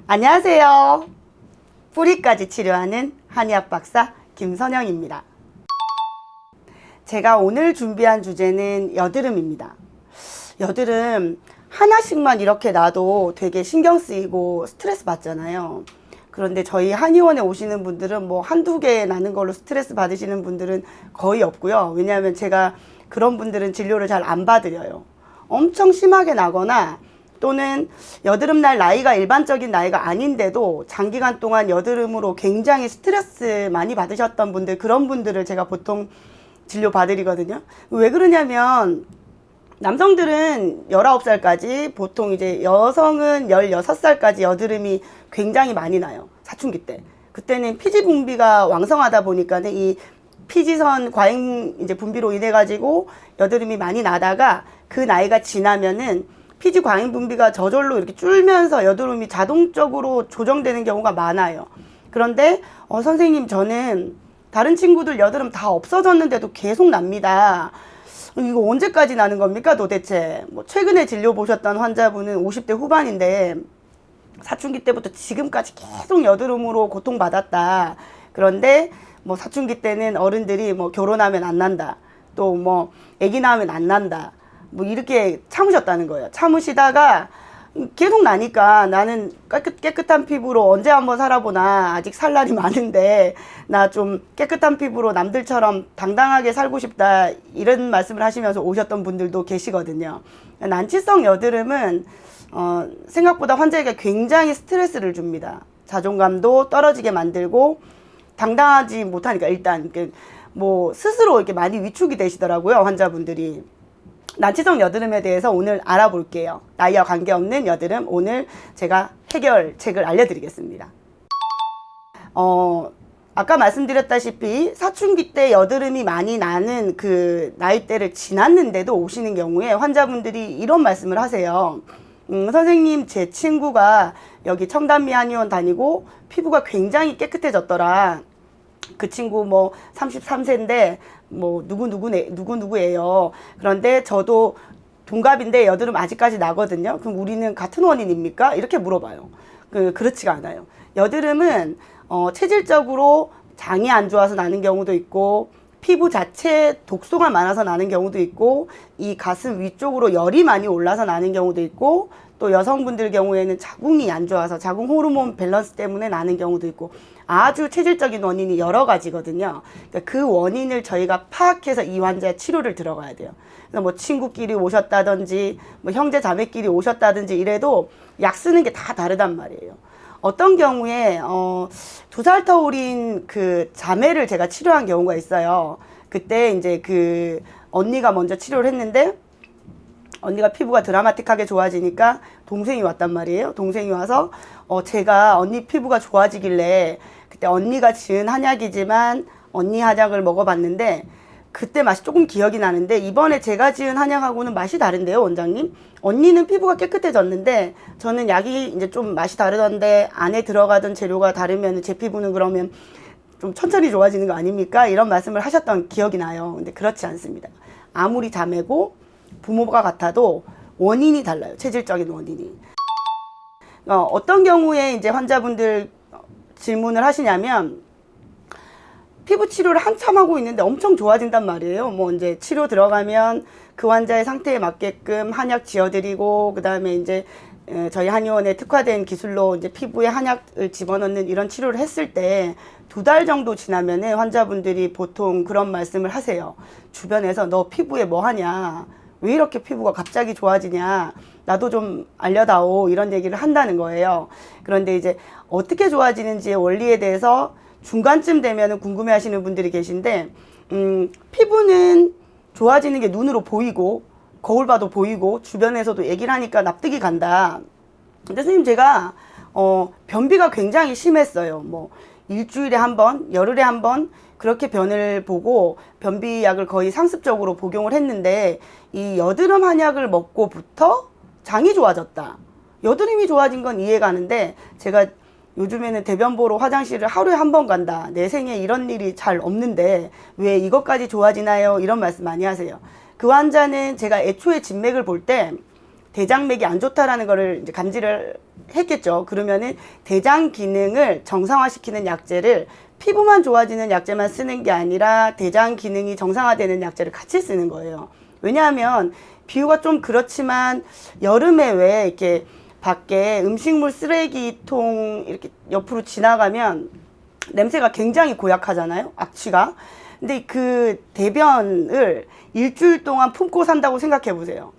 안녕하세요. 뿌리까지 치료하는 한의학 박사 김선영입니다. 제가 오늘 준비한 주제는 여드름입니다. 여드름 하나씩만 이렇게 놔도 되게 신경 쓰이고 스트레스 받잖아요. 그런데 저희 한의원에 오시는 분들은 뭐 한두 개 나는 걸로 스트레스 받으시는 분들은 거의 없고요. 왜냐하면 제가 그런 분들은 진료를 잘 안 받으려요. 엄청 심하게 나거나 또는 여드름 날 나이가 일반적인 나이가 아닌데도 장기간 동안 여드름으로 굉장히 스트레스 많이 받으셨던 분들, 그런 분들을 제가 보통 진료 봐드리거든요. 왜 그러냐면 남성들은 19살까지, 보통 이제 여성은 16살까지 여드름이 굉장히 많이 나요. 사춘기 때. 그때는 피지 분비가 왕성하다 보니까는 이 피지선 과잉 이제 분비로 인해 가지고 여드름이 많이 나다가 그 나이가 지나면은 피지 과잉 분비가 저절로 이렇게 줄면서 여드름이 자동적으로 조정되는 경우가 많아요. 그런데 선생님, 저는 다른 친구들 여드름 다 없어졌는데도 계속 납니다. 이거 언제까지 나는 겁니까 도대체? 뭐 최근에 진료 보셨던 환자분은 50대 후반인데 사춘기 때부터 지금까지 계속 여드름으로 고통받았다. 그런데 뭐 사춘기 때는 어른들이 뭐 결혼하면 안 난다, 또 뭐 아기 낳으면 안 난다, 뭐 이렇게 참으셨다는 거예요. 참으시다가 계속 나니까 나는 깨끗한 피부로 언제 한번 살아보나, 아직 살 날이 많은데 나 좀 깨끗한 피부로 남들처럼 당당하게 살고 싶다, 이런 말씀을 하시면서 오셨던 분들도 계시거든요. 난치성 여드름은 생각보다 환자에게 굉장히 스트레스를 줍니다. 자존감도 떨어지게 만들고 당당하지 못하니까 일단 뭐 스스로 이렇게 많이 위축이 되시더라고요, 환자분들이. 난치성 여드름에 대해서 오늘 알아볼게요. 나이와 관계없는 여드름, 오늘 제가 해결책을 알려드리겠습니다. 아까 말씀드렸다시피 사춘기 때 여드름이 많이 나는 그 나이대를 지났는데도 오시는 경우에 환자분들이 이런 말씀을 하세요. 선생님, 제 친구가 여기 청담리 한의원 다니고 피부가 굉장히 깨끗해졌더라. 그 친구 뭐 33세인데 뭐 누구누구예요. 그런데 저도 동갑인데 여드름 아직까지 나거든요. 그럼 우리는 같은 원인입니까? 이렇게 물어봐요. 그렇지가 않아요. 여드름은 체질적으로 장이 안 좋아서 나는 경우도 있고, 피부 자체에 독소가 많아서 나는 경우도 있고, 이 가슴 위쪽으로 열이 많이 올라서 나는 경우도 있고, 또 여성분들 경우에는 자궁이 안 좋아서 자궁 호르몬 밸런스 때문에 나는 경우도 있고, 아주 체질적인 원인이 여러 가지거든요. 그러니까 그 원인을 저희가 파악해서 이 환자의 치료를 들어가야 돼요. 그래서 뭐 친구끼리 오셨다든지 뭐 형제 자매끼리 오셨다든지 이래도 약 쓰는 게 다 다르단 말이에요. 어떤 경우에 2살 터울인 그 자매를 제가 치료한 경우가 있어요. 그때 이제 그 언니가 먼저 치료를 했는데 언니가 피부가 드라마틱하게 좋아지니까 동생이 왔단 말이에요. 동생이 와서 제가 언니 피부가 좋아지길래 그때 언니가 지은 한약이지만 언니 한약을 먹어봤는데 그때 맛이 조금 기억이 나는데, 이번에 제가 지은 한약하고는 맛이 다른데요, 원장님? 언니는 피부가 깨끗해졌는데 저는 약이 이제 좀 맛이 다르던데 안에 들어가던 재료가 다르면 제 피부는 그러면 좀 천천히 좋아지는 거 아닙니까? 이런 말씀을 하셨던 기억이 나요. 근데 그렇지 않습니다. 아무리 자매고 부모가 같아도 원인이 달라요. 체질적인 원인이. 어떤 경우에 이제 환자분들 질문을 하시냐면, 피부 치료를 한참 하고 있는데 엄청 좋아진단 말이에요. 뭐 이제 치료 들어가면 그 환자의 상태에 맞게끔 한약 지어드리고, 그 다음에 이제 저희 한의원에 특화된 기술로 이제 피부에 한약을 집어넣는 이런 치료를 했을 때 2달 정도 지나면은 환자분들이 보통 그런 말씀을 하세요. 주변에서 너 피부에 뭐 하냐? 왜 이렇게 피부가 갑자기 좋아지냐? 나도 좀 알려다오, 이런 얘기를 한다는 거예요. 그런데 이제 어떻게 좋아지는지의 원리에 대해서 중간쯤 되면 궁금해 하시는 분들이 계신데, 피부는 좋아지는 게 눈으로 보이고 거울 봐도 보이고 주변에서도 얘기를 하니까 납득이 간다. 근데 선생님, 제가 변비가 굉장히 심했어요. 뭐 일주일에 한 번, 열흘에 한 번 그렇게 변을 보고 변비약을 거의 상습적으로 복용을 했는데, 이 여드름 한약을 먹고부터 장이 좋아졌다. 여드름이 좋아진 건 이해가는데, 제가 요즘에는 대변 보러 화장실을 하루에 한 번 간다, 내 생에 이런 일이 잘 없는데 왜 이것까지 좋아지나요? 이런 말씀 많이 하세요. 그 환자는 제가 애초에 진맥을 볼 때 대장맥이 안 좋다라는 거를 이제 감지를 했겠죠. 그러면은 대장 기능을 정상화시키는 약제를 피부만 좋아지는 약제만 쓰는 게 아니라 대장 기능이 정상화되는 약제를 같이 쓰는 거예요. 왜냐하면 비유가 좀 그렇지만 여름에 왜 이렇게 밖에 음식물 쓰레기통 이렇게 옆으로 지나가면 냄새가 굉장히 고약하잖아요. 악취가. 근데 그 대변을 일주일 동안 품고 산다고 생각해 보세요.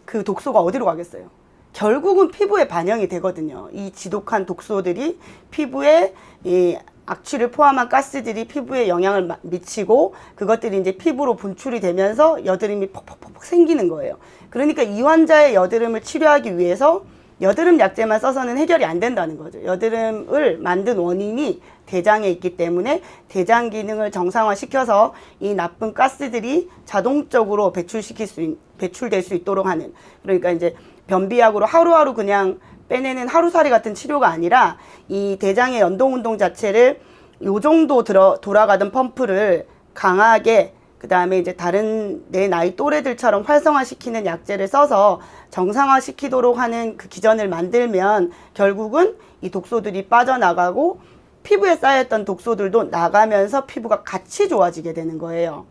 그 독소가 어디로 가겠어요? 결국은 피부에 반영이 되거든요. 이 지독한 독소들이 피부에 이 악취를 포함한 가스들이 피부에 영향을 미치고 그것들이 이제 피부로 분출이 되면서 여드름이 퍽퍽퍽 생기는 거예요. 그러니까 이 환자의 여드름을 치료하기 위해서 여드름 약제만 써서는 해결이 안 된다는 거죠. 여드름을 만든 원인이 대장에 있기 때문에 대장 기능을 정상화시켜서 이 나쁜 가스들이 자동적으로 배출될 수 있도록 하는, 그러니까 이제 변비약으로 하루하루 그냥 빼내는 하루살이 같은 치료가 아니라 이 대장의 연동운동 자체를 요 정도 돌아가던 펌프를 강하게, 그 다음에 이제 다른 내 나이 또래들처럼 활성화시키는 약제를 써서 정상화시키도록 하는 그 기전을 만들면 결국은 이 독소들이 빠져나가고 피부에 쌓였던 독소들도 나가면서 피부가 같이 좋아지게 되는 거예요.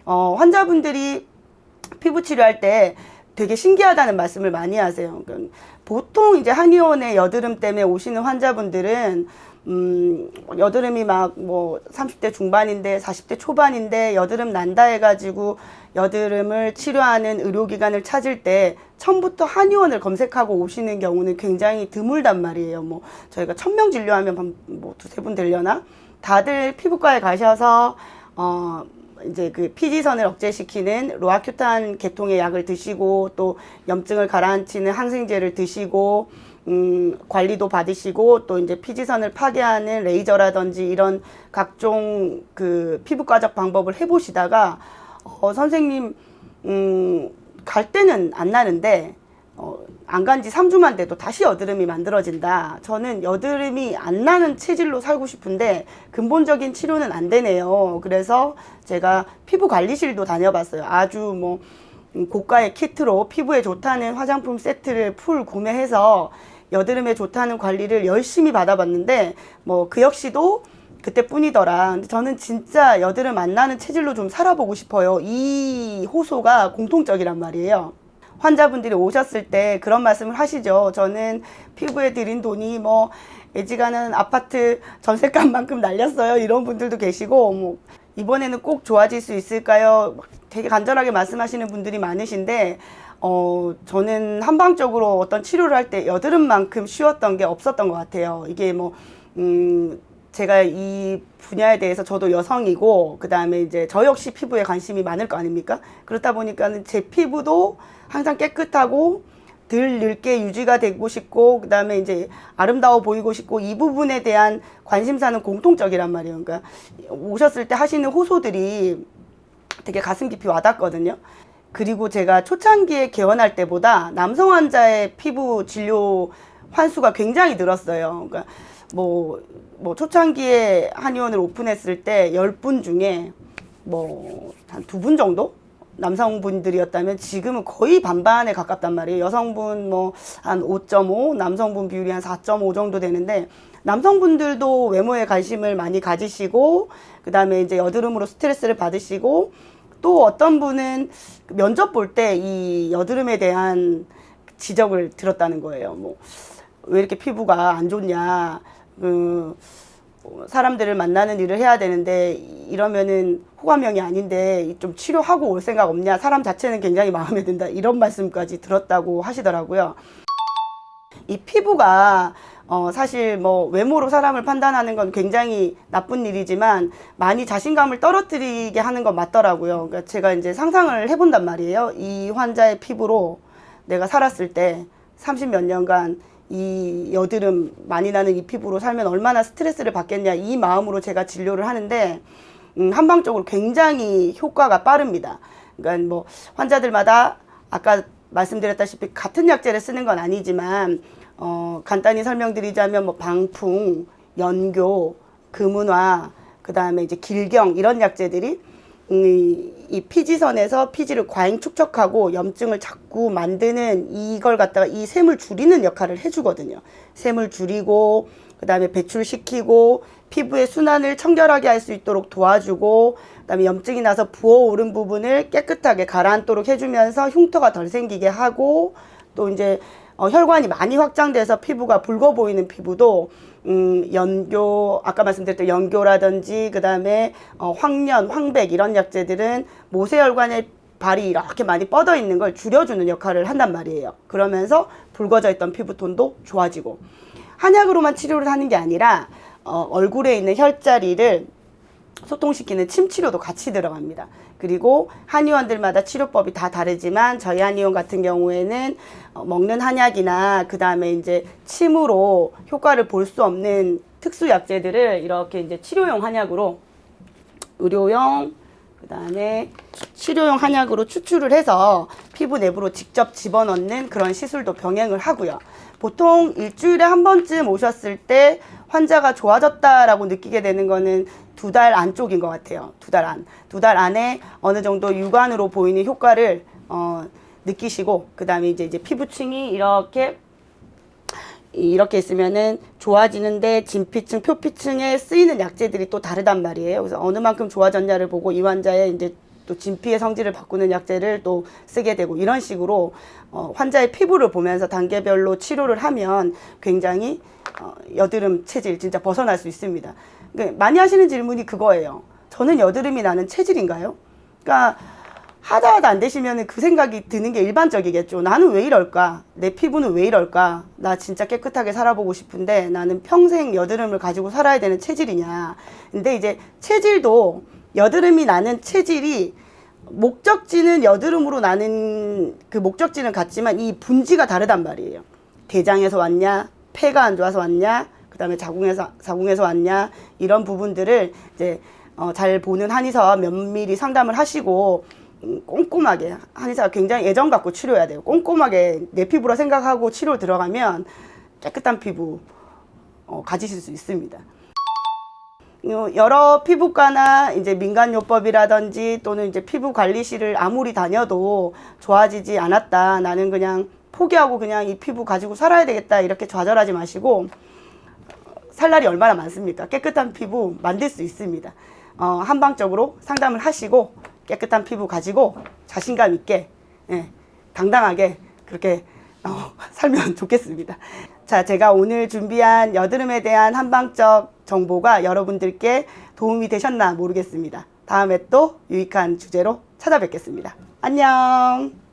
환자분들이 피부 치료할 때 되게 신기하다는 말씀을 많이 하세요. 그러니까 보통 이제 한의원에 여드름 때문에 오시는 환자분들은 여드름이 막 뭐 30대 중반인데 40대 초반인데 여드름 난다 해가지고 여드름을 치료하는 의료기관을 찾을 때 처음부터 한의원을 검색하고 오시는 경우는 굉장히 드물단 말이에요. 뭐 저희가 1000명 진료하면 뭐 두세 분 되려나? 다들 피부과에 가셔서 이제 그 피지선을 억제시키는 로아큐탄 계통의 약을 드시고 또 염증을 가라앉히는 항생제를 드시고 관리도 받으시고 또 이제 피지선을 파괴하는 레이저라든지 이런 각종 그 피부과적 방법을 해보시다가 선생님 갈 때는 안 나는데 안 간 지 3주만 돼도 다시 여드름이 만들어진다. 저는 여드름이 안 나는 체질로 살고 싶은데 근본적인 치료는 안 되네요. 그래서 제가 피부관리실도 다녀봤어요. 아주 뭐 고가의 키트로 피부에 좋다는 화장품 세트를 풀 구매해서 여드름에 좋다는 관리를 열심히 받아봤는데 뭐 그 역시도 그때뿐이더라. 근데 저는 진짜 여드름 안 나는 체질로 좀 살아보고 싶어요. 이 호소가 공통적이란 말이에요. 환자분들이 오셨을 때 그런 말씀을 하시죠. 저는 피부에 들인 돈이 뭐 애지간한 아파트 전셋값만큼 날렸어요. 이런 분들도 계시고, 뭐 이번에는 꼭 좋아질 수 있을까요? 되게 간절하게 말씀하시는 분들이 많으신데 저는 한방적으로 어떤 치료를 할 때 여드름만큼 쉬웠던 게 없었던 것 같아요. 이게 뭐 제가 이 분야에 대해서 저도 여성이고 그 다음에 이제 저 역시 피부에 관심이 많을 거 아닙니까? 그렇다 보니까 제 피부도 항상 깨끗하고 덜 늙게 유지가 되고 싶고 그 다음에 이제 아름다워 보이고 싶고 이 부분에 대한 관심사는 공통적이란 말이에요. 그러니까 오셨을 때 하시는 호소들이 되게 가슴 깊이 와닿거든요. 그리고 제가 초창기에 개원할 때보다 남성 환자의 피부 진료 환수가 굉장히 늘었어요. 그러니까 뭐 초창기에 한의원을 오픈했을 때 10분 중에 뭐 한 2분 정도 남성분들이었다면 지금은 거의 반반에 가깝단 말이에요. 여성분 뭐 한 5.5, 남성분 비율이 한 4.5 정도 되는데 남성분들도 외모에 관심을 많이 가지시고 그 다음에 이제 여드름으로 스트레스를 받으시고 또 어떤 분은 면접 볼 때 이 여드름에 대한 지적을 들었다는 거예요. 뭐 왜 이렇게 피부가 안 좋냐. 사람들을 만나는 일을 해야 되는데 이러면은 호감형이 아닌데 좀 치료하고 올 생각 없냐. 사람 자체는 굉장히 마음에 든다. 이런 말씀까지 들었다고 하시더라고요. 이 피부가 사실 뭐 외모로 사람을 판단하는 건 굉장히 나쁜 일이지만 많이 자신감을 떨어뜨리게 하는 건 맞더라고요. 그러니까 제가 이제 상상을 해본단 말이에요. 이 환자의 피부로 내가 살았을 때 30몇 년간 이 여드름 많이 나는 이 피부로 살면 얼마나 스트레스를 받겠냐 이 마음으로 제가 진료를 하는데 한방적으로 굉장히 효과가 빠릅니다. 그러니까 뭐 환자들마다 아까 말씀드렸다시피 같은 약제를 쓰는 건 아니지만 간단히 설명드리자면 뭐 방풍, 연교, 금은화, 그 다음에 이제 길경 이런 약제들이 이 피지선에서 피지를 과잉 축적하고 염증을 자꾸 만드는 이걸 갖다가 이 샘을 줄이는 역할을 해주거든요. 샘을 줄이고 그다음에 배출시키고 피부의 순환을 청결하게 할 수 있도록 도와주고 그다음에 염증이 나서 부어오른 부분을 깨끗하게 가라앉도록 해주면서 흉터가 덜 생기게 하고 또 이제 혈관이 많이 확장돼서 피부가 붉어 보이는 피부도 연교, 아까 말씀드렸던 연교라든지 그다음에 황련, 황백 이런 약재들은 모세혈관의 발이 이렇게 많이 뻗어 있는 걸 줄여주는 역할을 한단 말이에요. 그러면서 붉어져 있던 피부톤도 좋아지고 한약으로만 치료를 하는 게 아니라 얼굴에 있는 혈자리를 소통시키는 침 치료도 같이 들어갑니다. 그리고 한의원들마다 치료법이 다 다르지만 저희 한의원 같은 경우에는 먹는 한약이나 그 다음에 이제 침으로 효과를 볼 수 없는 특수 약재들을 이렇게 이제 치료용 한약으로 의료용 그 다음에 치료용 한약으로 추출을 해서 피부 내부로 직접 집어넣는 그런 시술도 병행을 하고요. 보통 일주일에 한 번쯤 오셨을 때 환자가 좋아졌다라고 느끼게 되는 거는 2달 안쪽인 것 같아요. 2달 안. 2달 안에 어느 정도 육안으로 보이는 효과를 느끼시고 그 다음에 이제 피부층이 이렇게 있으면은 좋아지는데 진피층, 표피층에 쓰이는 약재들이 또 다르단 말이에요. 그래서 어느 만큼 좋아졌냐를 보고 이 환자의 이제 또 진피의 성질을 바꾸는 약재를 또 쓰게 되고 이런 식으로 환자의 피부를 보면서 단계별로 치료를 하면 굉장히 여드름 체질 진짜 벗어날 수 있습니다. 그러니까 많이 하시는 질문이 그거예요. 저는 여드름이 나는 체질인가요? 그러니까 하다 안 되시면 그 생각이 드는 게 일반적이겠죠. 나는 왜 이럴까? 내 피부는 왜 이럴까? 나 진짜 깨끗하게 살아보고 싶은데 나는 평생 여드름을 가지고 살아야 되는 체질이냐. 근데 이제 체질도 여드름이 나는 체질이 목적지는 여드름으로 나는 그 목적지는 같지만 이 분지가 다르단 말이에요. 대장에서 왔냐? 폐가 안 좋아서 왔냐? 그 다음에 자궁에서 왔냐? 이런 부분들을 이제 잘 보는 한의사와 면밀히 상담을 하시고 꼼꼼하게 한의사가 굉장히 애정 갖고 치료해야 돼요. 꼼꼼하게 내 피부라 생각하고 치료 들어가면 깨끗한 피부 가지실 수 있습니다. 여러 피부과나 이제 민간요법이라든지 또는 이제 피부 관리실을 아무리 다녀도 좋아지지 않았다. 나는 그냥 포기하고 그냥 이 피부 가지고 살아야 되겠다. 이렇게 좌절하지 마시고 살 날이 얼마나 많습니까? 깨끗한 피부 만들 수 있습니다. 한방적으로 상담을 하시고 깨끗한 피부 가지고 자신감 있게 당당하게 그렇게 살면 좋겠습니다. 자, 제가 오늘 준비한 여드름에 대한 한방적 정보가 여러분들께 도움이 되셨나 모르겠습니다. 다음에 또 유익한 주제로 찾아뵙겠습니다. 안녕.